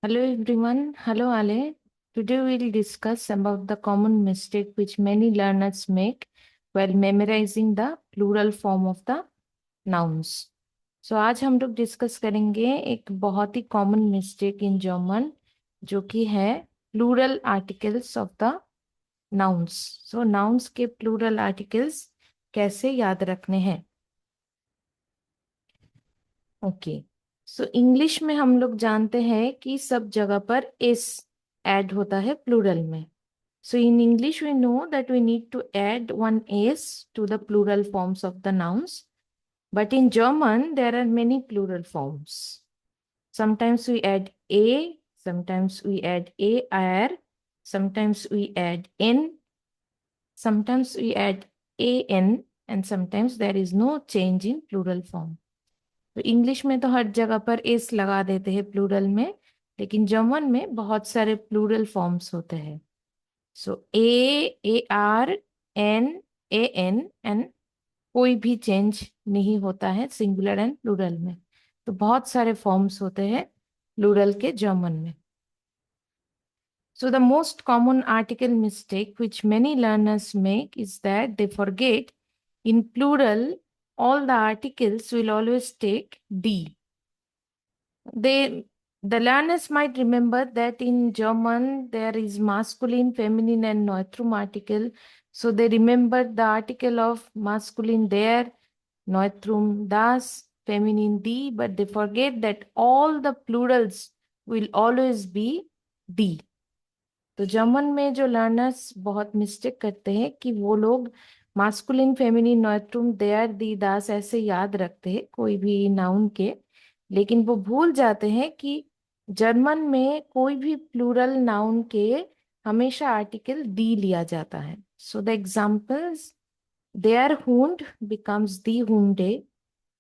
Hello everyone. Hello Ale. Today we'll discuss about the common mistake which many learners make while memorizing the plural form of the nouns. So आज हम लोग discuss करेंगे एक बहुत ही common mistake in German जो कि है plural articles of the nouns. So nouns के प्लूरल आर्टिकल्स कैसे याद रखने हैं. ओके. सो इंग्लिश में हम लोग जानते हैं कि सब जगह पर एस ऐड होता है प्लूरल में. So in English we know that we need to add one S to the plural forms of the nouns. But in German there are many plural forms. Sometimes we add a, sometimes we add ar, sometimes we add n, sometimes we add an, and sometimes there is no change in plural form. तो English में तो हर जगह पर S लगा देते हैं plural में, लेकिन जर्मन में बहुत सारे प्लूरल फॉर्म्स होते हैं. So A R N A N and कोई भी चेंज नहीं होता है सिंगुलर एंड प्लूरल में. तो बहुत सारे फॉर्म्स होते हैं प्लूरल के जर्मन में. So the most common article mistake which many learners make is that they forget in plural all the articles will always take D. The learners might remember that in German there is masculine, feminine and neutrum article. So they remember the article of masculine there, neutrum das, feminine die, but they forget that all the plurals will always be D. तो German में जो learners बहुत mistake करते हैं कि वो लोग masculine, feminine, नॉयट्रुम, there, दी, दास ऐसे याद रखते हैं कोई भी नाउन के, लेकिन वो भूल जाते हैं कि जर्मन में कोई भी प्लूरल नाउन के हमेशा आर्टिकल दी लिया जाता है. सो द एग्जाम्पल्स, देयर हुंड बिकम्स दी हुंडे,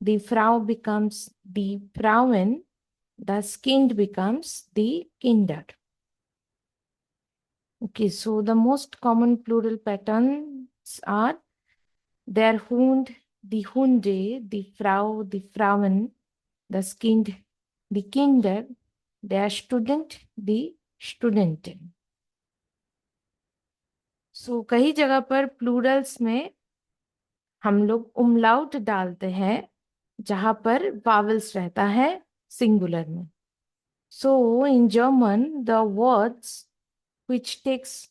दी फ्राउ बिकम्स दी फ्राउन, द स्किंड बिकम्स दी किंडर. Okay, so the most common plural patterns are der Hund, die Hunde, die Frau, die Frauen, das Kind, die Kinder, der Student, die Studentin. So कई जगह पर प्लूरल्स में हम लोग umlaut डालते हैं जहां पर वावल्स रहता है सिंगुलर में. So in German the words which takes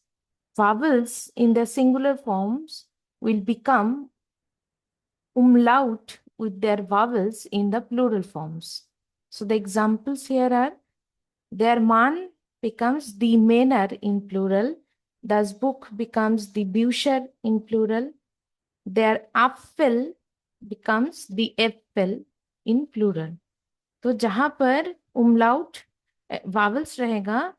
vowels in the singular forms will become umlaut with their vowels in the plural forms. So the examples here are der Mann becomes the Männer in plural, das Buch becomes the Bücher in plural, der Apfel becomes the Äpfel in plural. तो जहां पर umlaut vowels रहेगा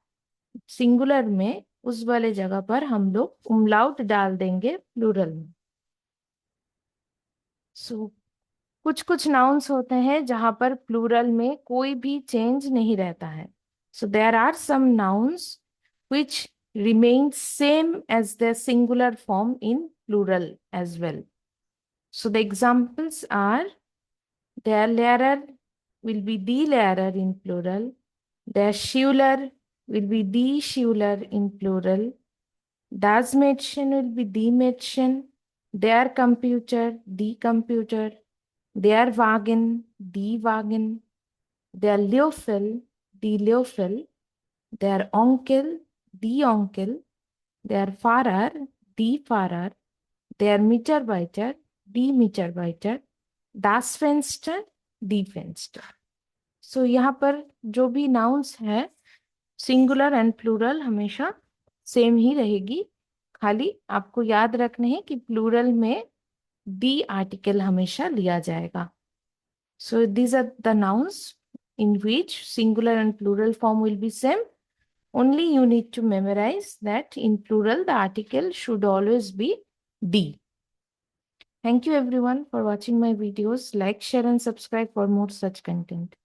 singular में उस वाले जगह पर हम लोग umlaut डाल देंगे प्लूरल में. सो कुछ कुछ नाउन्स होते हैं जहां पर प्लूरल में कोई भी चेंज नहीं रहता है. So there are some nouns which remain same as their singular form in plural as well. So the examples are der Lehrer will be die Lehrer in plural, der Schüler will be die Schüler in plural, das Mädchen will be die Mädchen, der Computer, die Computer, der Wagen, die Wagen, der Löffel, die Löffel, der Onkel, die Onkel, der Fahrer, die Fahrer, der Mitarbeiter, die Mitarbeiter, das Fenster, die Fenster. So यहाँ पर जो भी nouns है singular and plural हमेशा same ही रहेगी, खाली आपको याद रखने हैं कि प्लूरल में दी आर्टिकल हमेशा लिया जाएगा. So these are the nouns in which singular and plural form will be same. Only you need to memorize that in plural the article should always be D. Thank you everyone for watching my videos. Like, share and subscribe for more such content.